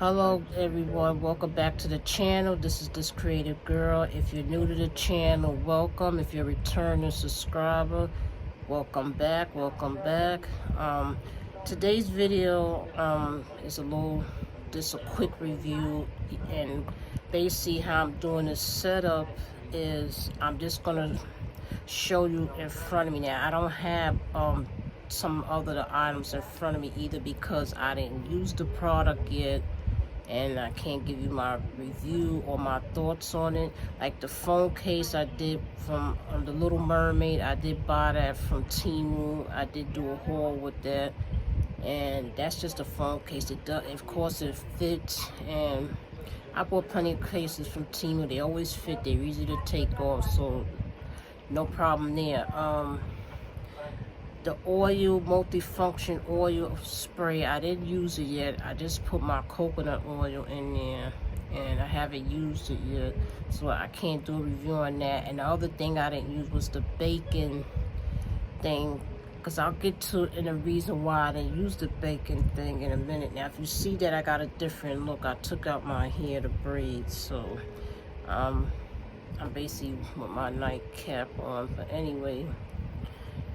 Hello everyone, welcome back to the channel. This is This Creative Girl. If you're new to the channel, welcome. If you're a returning subscriber, welcome back, welcome back. Today's video is just a quick review, and basically how I'm doing this setup is I'm just gonna show you in front of me. Now I don't have some other items in front of me either because I didn't use the product yet and I can't give you my review or my thoughts on it. Like the phone case I did from the Little Mermaid, I did buy that from Temu. I did do a haul with that, and that's just a phone case. It does, of course, it fits, and I bought plenty of cases from Temu. They always fit. They're easy to take off, so no problem there. The oil, multifunction oil spray, I didn't use it yet. I just put my coconut oil in there and I haven't used it yet, so I can't do a review on that. And the other thing I didn't use was the bacon thing, because I'll get to it in a reason why I didn't use the bacon thing in a minute. Now if you see that I got a different look, I took out my hair to braid, so I'm basically with my nightcap on. But anyway,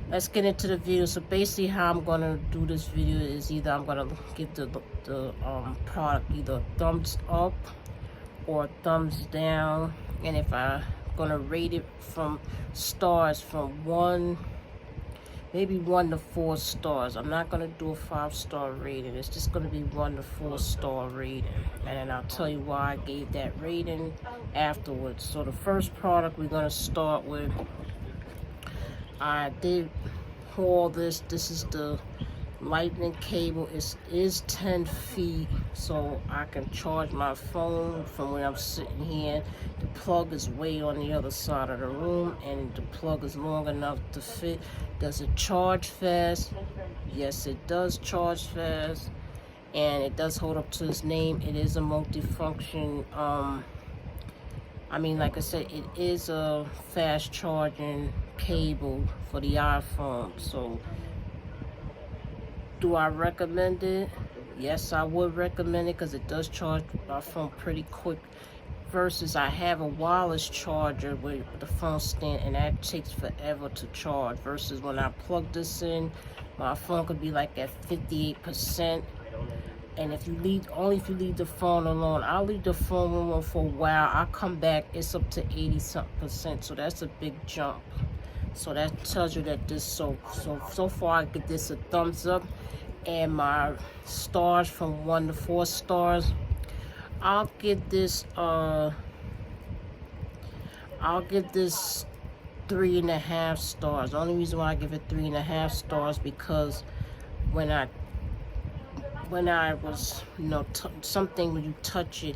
let's get into the video. So basically how I'm gonna do this video is either I'm gonna give the product either a thumbs up or a thumbs down, and if I'm gonna rate it from stars from maybe 1 to 4 stars. I'm not gonna do a 5-star rating. It's just gonna be 1 to 4-star rating, and then I'll tell you why I gave that rating afterwards. So the first product we're gonna start with, I did haul this. This is the lightning cable. It is 10 feet, so I can charge my phone from where I'm sitting here. The plug is way on the other side of the room, and the plug is long enough to fit. Does it charge fast? Yes, it does charge fast, and it does hold up to its name. It is a multifunction. Like I said, it is a fast charging cable for the iPhone. So do I recommend it? Yes, I would recommend it because it does charge my phone pretty quick, versus I have a wireless charger with the phone stand, and that takes forever to charge, versus when I plug this in, my phone could be like at 58%. And if you leave the phone alone, I'll leave the phone alone for a while. I'll come back, it's up to 80-something%. So that's a big jump. So that tells you that this so far I give this a thumbs up. And my stars from 1 to 4 stars, I'll give this 3.5 stars. The only reason why I give it 3.5 stars because when I was, something when you touch it,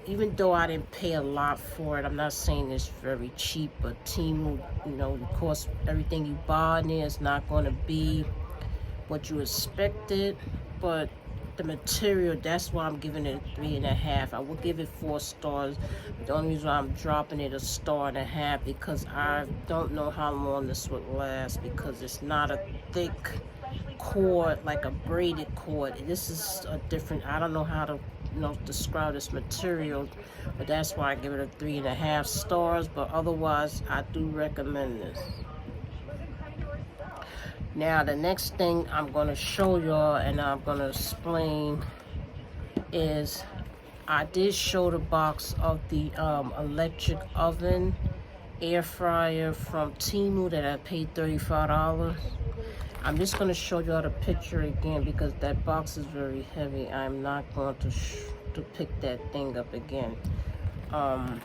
even though I didn't pay a lot for it, I'm not saying it's very cheap, but Temu, of course, everything you buy in there is not going to be what you expected, but the material, that's why I'm giving it 3.5. I would give it 4 stars. The only reason why I'm dropping it 1.5 stars because I don't know how long this would last, because it's not a thick cord like a braided cord. This is a different, I don't know how to describe this material, but that's why I give it a 3.5 stars. But otherwise I do recommend this. Now the next thing I'm going to show y'all and I'm going to explain is I did show the box of the electric oven air fryer from Temu that I paid $35. I'm just going to show y'all the picture again because that box is very heavy. I'm not going to pick that thing up again. I'm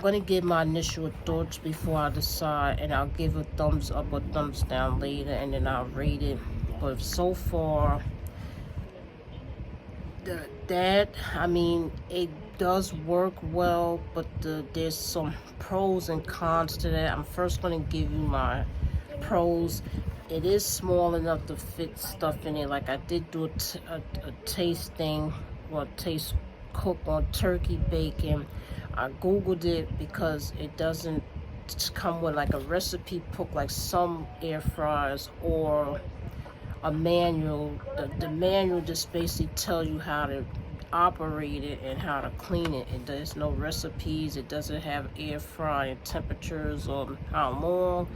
going to give my initial thoughts before I decide, and I'll give a thumbs up or thumbs down later, and then I'll rate it. But so far, it does work well, but there's some pros and cons to that. I'm first going to give you my pros. It is small enough to fit stuff in it. Like I did do a taste thing, or taste cook on turkey bacon. I googled it because it doesn't come with like a recipe book like some air fryers or a manual. The manual just basically tells you how to operate it and how to clean it. And there's no recipes. It doesn't have air frying temperatures or how long.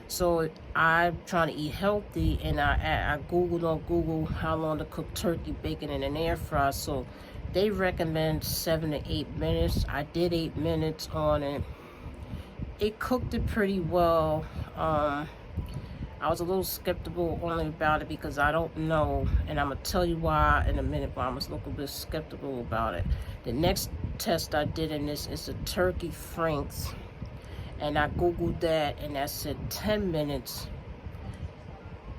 So I'm trying to eat healthy, and I Googled on Google how long to cook turkey bacon in an air fryer. So they recommend 7 to 8 minutes. I did 8 minutes on it. It cooked it pretty well. I was a little skeptical only about it because I don't know, and I'm gonna tell you why in a minute, but I was a little bit skeptical about it. The next test I did in this is the turkey franks, and I Googled that, and that said 10 minutes.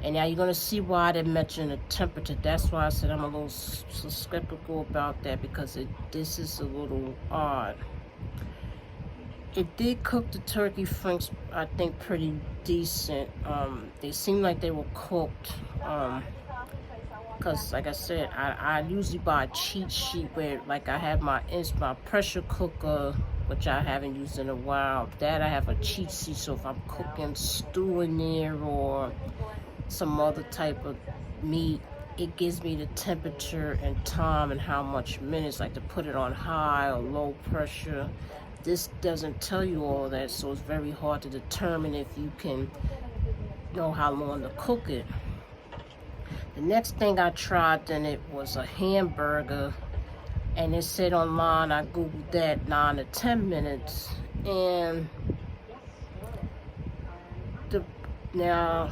And now you're gonna see why I didn't mention the temperature. That's why I said I'm a little skeptical about that, because this is a little odd. It did cook the turkey franks, I think, pretty decent. They seemed like they were cooked. Because, like I said, I usually buy a cheat sheet where, like, I have my pressure cooker, which I haven't used in a while. That I have a cheat sheet, so if I'm cooking stew in there or some other type of meat, it gives me the temperature and time and how much minutes, like to put it on high or low pressure. This doesn't tell you all that, so it's very hard to determine if you can know how long to cook it. The next thing I tried then it was a hamburger, and it said online, I Googled that, 9 to 10 minutes. And now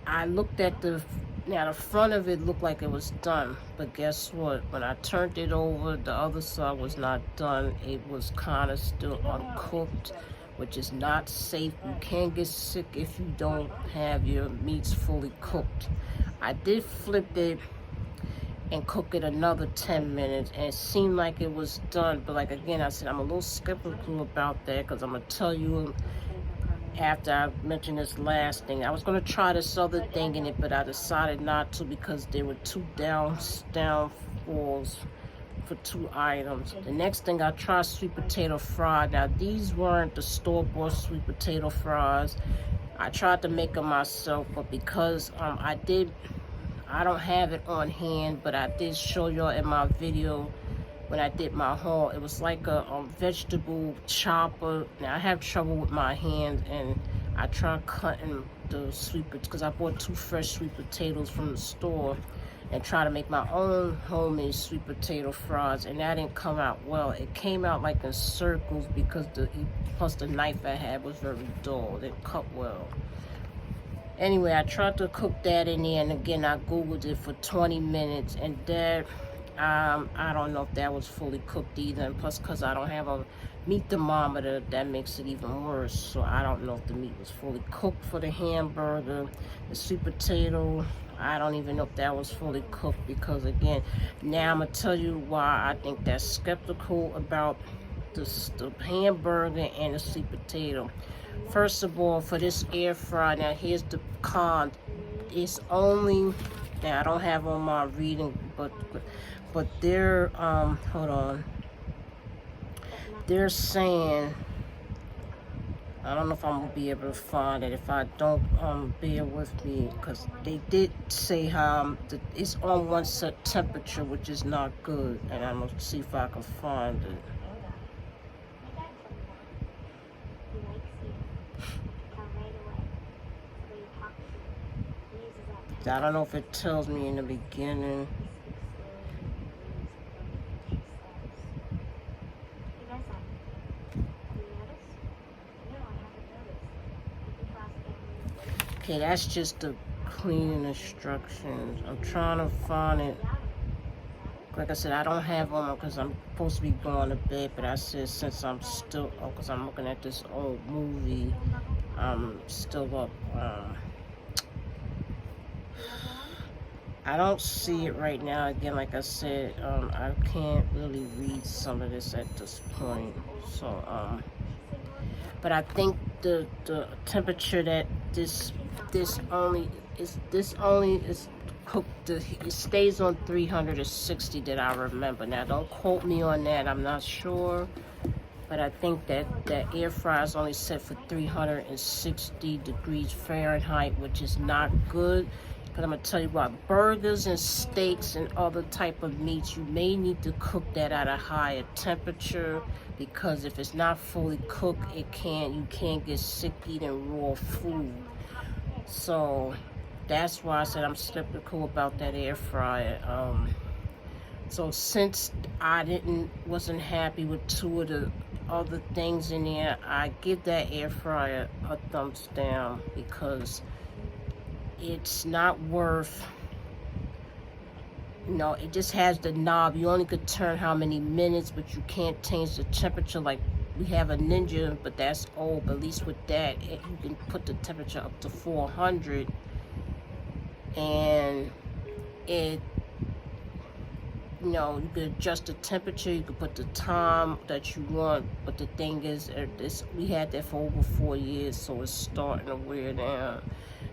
I looked at the front of it looked like it was done, but guess what? When I turned it over, the other side was not done. It was kind of still uncooked, which is not safe. You can get sick if you don't have your meats fully cooked. I did flip it and cook it another 10 minutes, and it seemed like it was done. But like again, I said I'm a little skeptical about that, because I'm gonna tell you after I mentioned this last thing. I was gonna try this other thing in it, but I decided not to because there were 2 downfalls for 2 items. The next thing I tried sweet potato fries. Now these weren't the store-bought sweet potato fries. I tried to make them myself, but because I don't have it on hand, but I did show y'all in my video when I did my haul. It was like a vegetable chopper. Now I have trouble with my hands, and I tried cutting the sweet potatoes because I bought 2 fresh sweet potatoes from the store and try to make my own homemade sweet potato fries, and that didn't come out well. It came out like in circles because plus the knife I had was very dull. It didn't cut well. Anyway, I tried to cook that in there, and again I Googled it for 20 minutes, and that I don't know if that was fully cooked either, and plus because I don't have a meat thermometer, that makes it even worse. So I don't know if the meat was fully cooked for the hamburger. The sweet potato, I don't even know if that was fully cooked, because again, now I'm gonna tell you why I think that's skeptical about the hamburger and the sweet potato. First of all, for this air fryer, now here's the con. It's only, now I don't have on my reading, but they're hold on, they're saying, I don't know if I'm gonna be able to find it. If I don't, bear with me, because they did say how it's on one set temperature, which is not good, and I'm gonna see if I can find it. I don't know if it tells me in the beginning. Okay, that's just the cleaning instructions. I'm trying to find it. Like I said, I don't have them because I'm supposed to be going to bed, but I said since I'm still, because I'm looking at this old movie, I'm still up. I don't see it right now. Again, like I said, I can't really read some of this at this point. So, but I think the temperature that this only is cooked. It stays on 360 that I remember. Now, don't quote me on that. I'm not sure, but I think that air fryer is only set for 360 degrees Fahrenheit, which is not good. Because I'm going to tell you what, burgers and steaks and other type of meats, you may need to cook that at a higher temperature, because if it's not fully cooked, you can't get sick eating raw food. So that's why I said I'm skeptical about that air fryer. So since I wasn't happy with 2 of the other things in there, I give that air fryer a thumbs down, because it's not worth, it just has the knob. You only could turn how many minutes, but you can't change the temperature. Like, we have a Ninja, but that's old. But at least with that, you can put the temperature up to 400, and it, you could adjust the temperature, you could put the time that you want. But the thing is, we had that for over 4 years, so it's starting to wear down.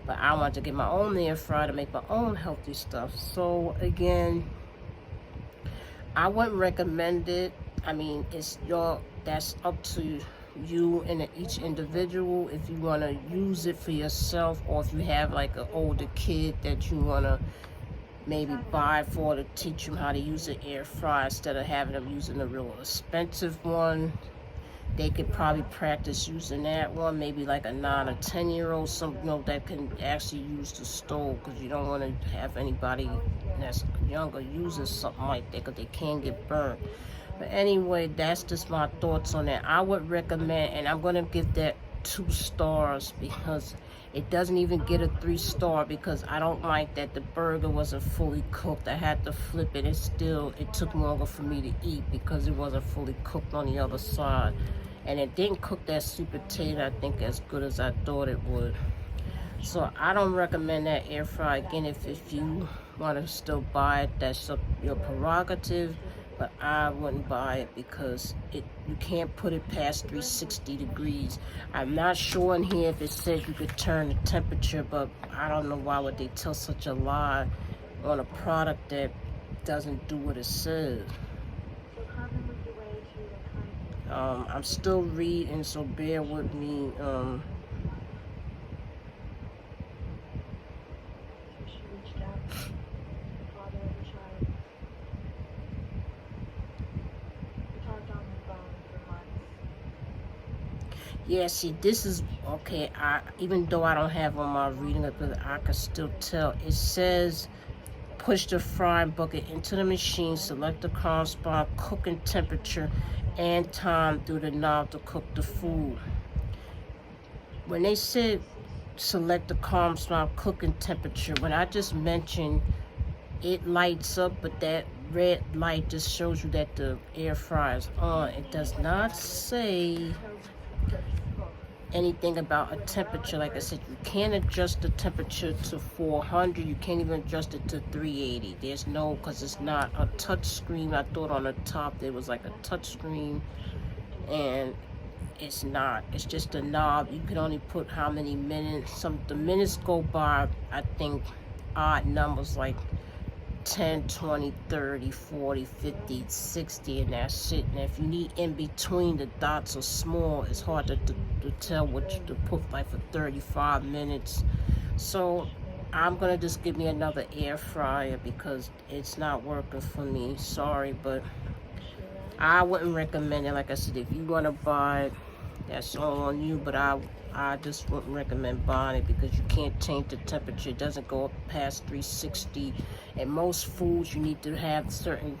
But I want to get my own air fryer to make my own healthy stuff. So again, I wouldn't recommend it. I mean, that's up to you and each individual if you want to use it for yourself, or if you have like an older kid that you want to maybe buy for to teach them how to use an air fryer instead of having them using a real expensive one. They could probably practice using that one, maybe like a 9 or 10-year-old, that can actually use the stove, because you don't want to have anybody that's younger using something like that, because they can get burnt. But anyway, that's just my thoughts on that. I would recommend, and I'm going to give that 2 stars, because it doesn't even get a 3-star, because I don't like that the burger wasn't fully cooked. I had to flip it. It took longer for me to eat because it wasn't fully cooked on the other side. And it didn't cook that sweet potato, I think, as good as I thought it would. So I don't recommend that air fryer. Again, if you want to still buy it, that's your prerogative. But I wouldn't buy it, because you can't put it past 360 degrees. I'm not sure in here if it says you could turn the temperature, but I don't know why would they tell such a lie on a product that doesn't do what it says. I'm still reading, so bear with me. Yeah, see, this is okay. Even though I don't have on my reading it, but I can still tell. It says, push the frying bucket into the machine, select the calm spot, cooking temperature, and time through the knob to cook the food. When they said select the calm spot, cooking temperature, when I just mentioned it lights up, but that red light just shows you that the air fryer is on. It does not say anything about a temperature. Like I said, you can't adjust the temperature to 400. You can't even adjust it to 380. There's no, because it's not a touch screen. I thought on the top there was like a touch screen, and it's not. It's just a knob. You can only put how many minutes. The minutes go by, I think, odd numbers like 10, 20, 30, 40, 50, 60, and that's it. And if you need in between, the dots are small. It's hard to tell what to put, like for 35 minutes. So I'm gonna just give me another air fryer, because it's not working for me. Sorry, but I wouldn't recommend it. Like I said, if you want to buy it, that's all on you, but I just wouldn't recommend buying it, because you can't change the temperature. It doesn't go up past 360. And most foods, you need to have certain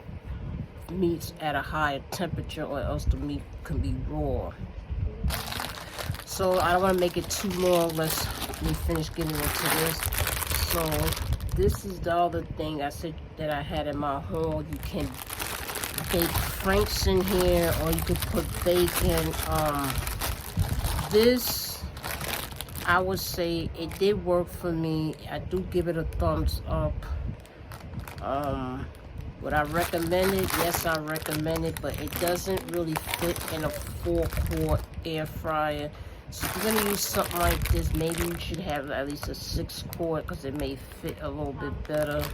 meats at a higher temperature, or else the meat can be raw. So I don't want to make it too long. Let me finish getting into this. So this is the other thing I said that I had in my haul. You can bake franks in here, or you could put bacon. This, I would say, it did work for me. I do give it a thumbs up. Would I recommend it? Yes, I recommend it, but it doesn't really fit in a 4-quart air fryer. So if you're gonna use something like this, maybe you should have at least a 6-quart, because it may fit a little bit better.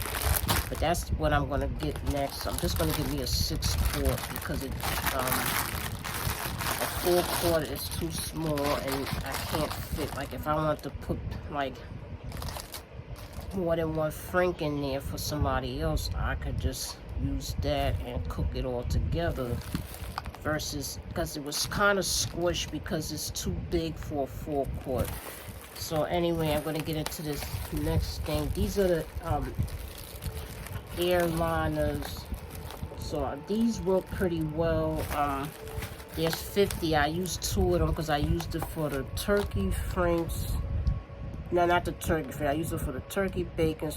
But that's what I'm gonna get next. I'm just gonna give me a 6-quart, because a 4-quart is too small and I can't fit. Like if I want to put like more than one frank in there for somebody else, I could just use that and cook it all together. Versus, because it was kind of squished because it's too big for a 4-quart. So anyway, I'm gonna get into this next thing. These are the airliners. So these work pretty well. There's 50. I used 2 of them because I used it for the turkey franks. No, not the turkey franks. I used it for the turkey bacon,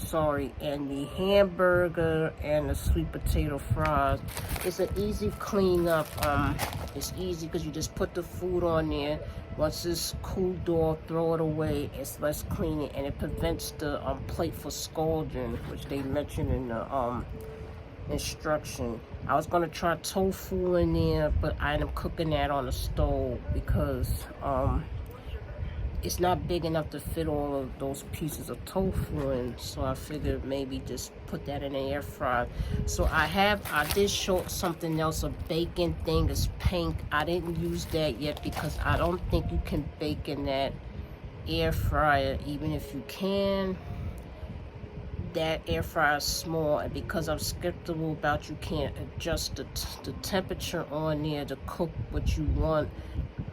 and the hamburger and the sweet potato fries. It's an easy cleanup. It's easy because you just put the food on there. Once it's cooled off, throw it away. It's less cleaning, and it prevents the plate for scalding, which they mentioned in the instruction. I was gonna try tofu in there, but I ended up cooking that on the stove because it's not big enough to fit all of those pieces of tofu in, so I figured maybe just put that in the air fryer. So I did show something else, a bacon thing. It's pink. I didn't use that yet because I don't think you can bake in that air fryer. Even if you can, that air fryer is small, and because I'm skeptical about you can't adjust the temperature on there to cook what you want,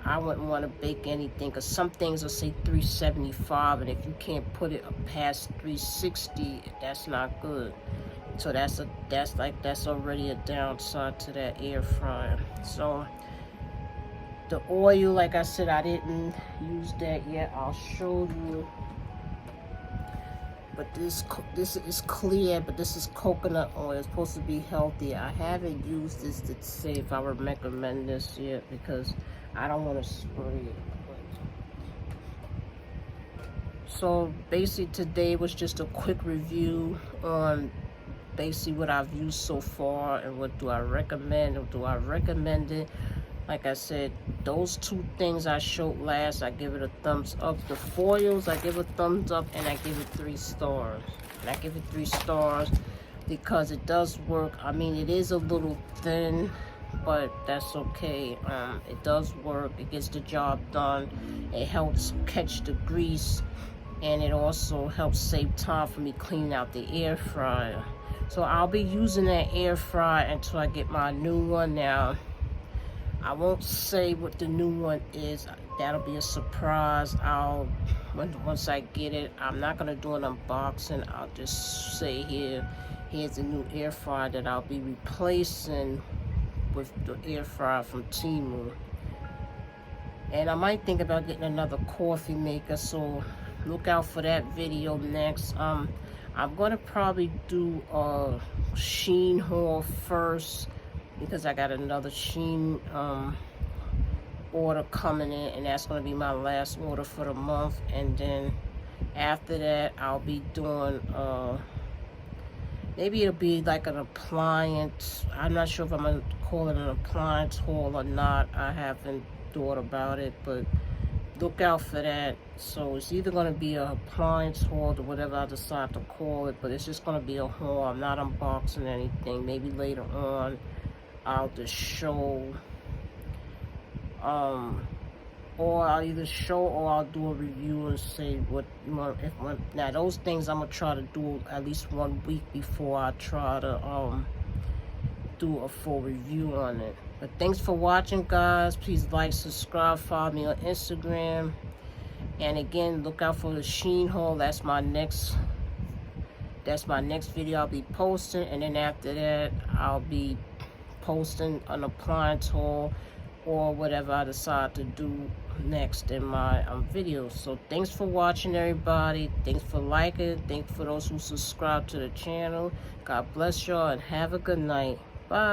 I wouldn't want to bake anything, because some things will say 375, and if you can't put it past 360, that's not good. So that's already a downside to that air fryer. So the oil, like I said, I didn't use that yet. I'll show you. But this is clear, but this is coconut oil. It's supposed to be healthy. I haven't used this to say if I would recommend this yet because I don't want to spray it. So basically today was just a quick review on basically what I've used so far and what do I recommend, or do I recommend it. Like I said, those 2 things I showed last, I give it a thumbs up. The foils, I give a thumbs up, and I give it 3 stars. And I give it 3 stars because it does work. I mean, it is a little thin, but that's okay. It does work. It gets the job done. It helps catch the grease, and it also helps save time for me cleaning out the air fryer. So I'll be using that air fryer until I get my new one. Now, I won't say what the new one is. That'll be a surprise. Once I get it, I'm not gonna do an unboxing. I'll just say here's the new air fryer that I'll be replacing with the air fryer from Temu. And I might think about getting another coffee maker, so look out for that video next. I'm gonna probably do a Sheen haul first, because I got another Sheen order coming in, and that's going to be my last order for the month. And then after that, I'll be doing maybe it'll be like an appliance. I'm not sure if I'm going to call it an appliance haul or not. I haven't thought about it, but look out for that. So it's either going to be an appliance haul or whatever I decide to call it, but it's just going to be a haul. I'm not unboxing anything. Maybe later on I'll just show, or I'll either show or I'll do a review and say what you want. Now those things I'm gonna try to do at least 1 week before I try to do a full review on it. But thanks for watching, guys. Please like, subscribe, follow me on Instagram, and again, look out for the Sheen haul. That's my next video I'll be posting, and then after that I'll be posting an appliance haul or whatever I decide to do next in my videos. So thanks for watching, everybody. Thanks for liking. Thanks for those who subscribe to the channel. God bless y'all and have a good night. Bye.